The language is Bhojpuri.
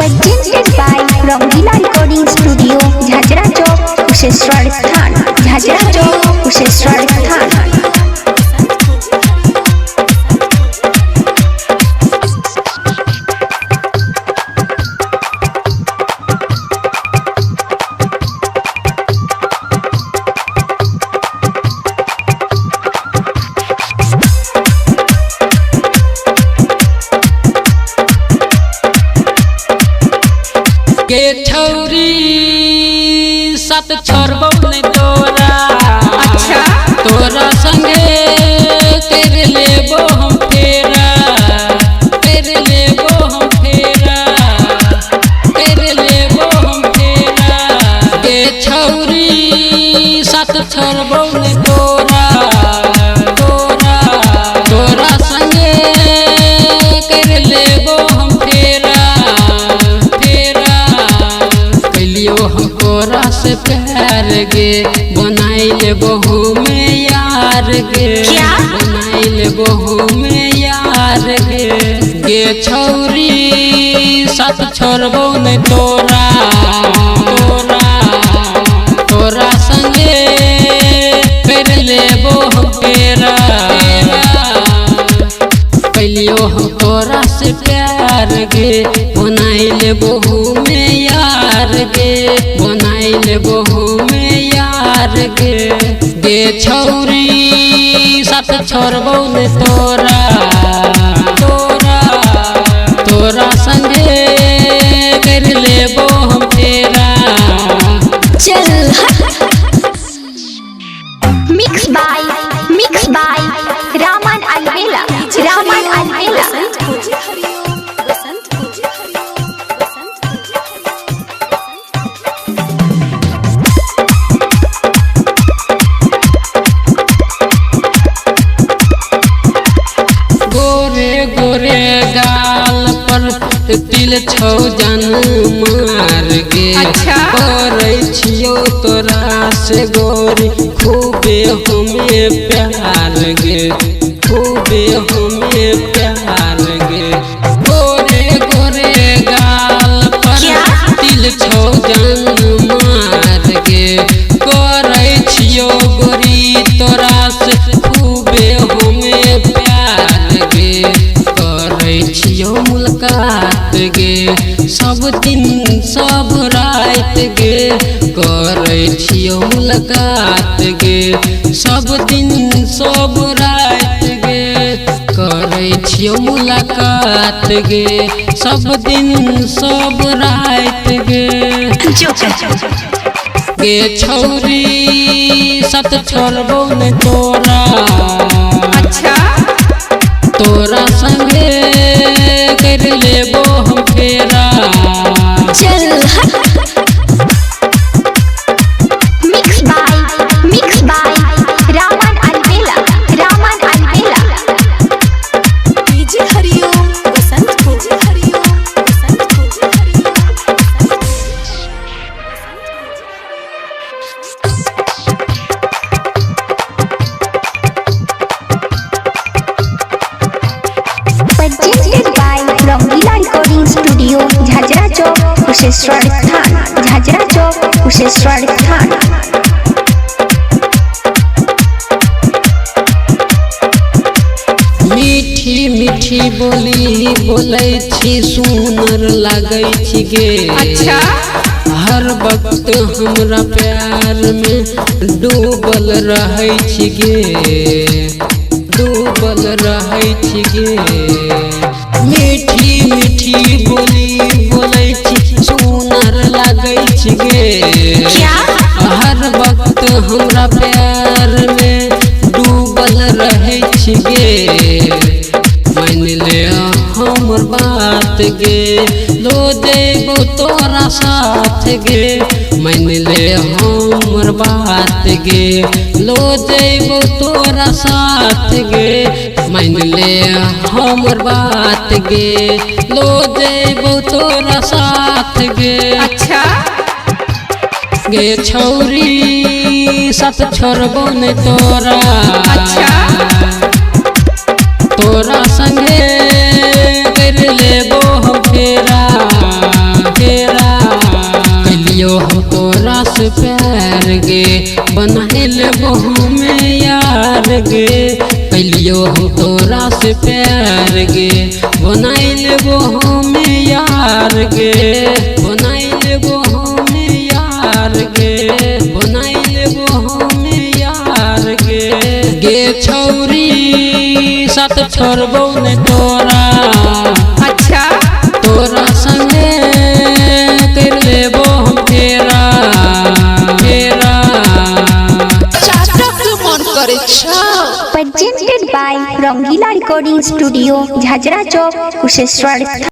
presented by Rangila recording studio Jhajhra Chowk Kusheshwar Sthan Jhajhra Chowk Kusheshwar स्थान। के छौरी सात छोड़बो ने तोरा। अच्छा तोरा संगे कर लेबो हम फेरा, कर लेबो हम फेरा, कर लेबो हम फेरा। के छौरी सात छोड़बो ने तोरा, तोरा तोरा संगे कर लेबो हम फेरा, हम तोरा से प्यार गे बनाइल बहू में यार गे, बनाइल बहू में यार गे छौरी साथ छोड़बो ने तोरा, तोरा तोरा संगे कर लेबो हम फेरा। पहलियो हम तोरा से प्यार गे बनाइल बहू में यार गे, बनाइल बहू में यार गे छौरी साथ छोड़बो ने तोरा, तोरा तोरा संगे कर लेबो हम फेरा। चल मिक्स बाय रामन अलवेला, रामन अलवेला। गोरे गाल पर तिल छौ जन मार गे। अच्छा करे छियो तोरा से गोरी खूबे हमें प्यार गे, खूबे हमें प्यार गे। गोरे गोरे गाल पर तिल छौ जन मार गे। करे छियो गोरी तोरा से खूबे हमें प्यार गे। करे छियो मुलाकात गे सब दिन सब रात गे। करे छियो मुलाकात गे सब दिन सब रात गे। करे छियो मुलाकात गे सब दिन सब रात गे छौरी साथ छोड़बो ने तोरा। अच्छा तोरा संगे कर लेबो हम फेरा। चल मिक्स बाय रामन अलवेला, रामन अलवेला। डीजे हरिओम बसंत को, हरिओम बसंत को, Hariom presented by Rangila recording studio Jhajhra Chowk Kusheshwar Sthan Jhajhra Chowk Kusheshwar स्थान। मीठी मीठी बोली बोलै छी सुनर लागै छी गे। अच्छा हर वक्त हमरा प्यार में डूबल रहै छी गे, डूबल रहै छी गे। मीठी मीठी बोली बोलै छी सुनर लागै छी गे। हर वक्त हमरा प्यार में डूबल रहै छी गे। मान ले हमर बात गे लो देबो तोरा साथ गे। मान ले हमर बात गे लो देबो तोरा साथ गे। मान ले हमर बात गे लो देबो तोरा साथ गे। अच्छा गे छौरी साथ छोड़बो ने तोरा। अच्छा तोरा संगे कर लेबो हम फेरा। यार गे कैलियो हम तोरा से प्यार गे बनाई लेबो हमें यार गे बनाई लेबो हमें यार गे बनाई लेबो हमें यार गे छौरी साथ छोड़बो ने तोरा अच्छा तोरा संगे कर लेबो हम फेरा presented by Rangila Recording Studio, Jhajra Chowk, Kusheshwar.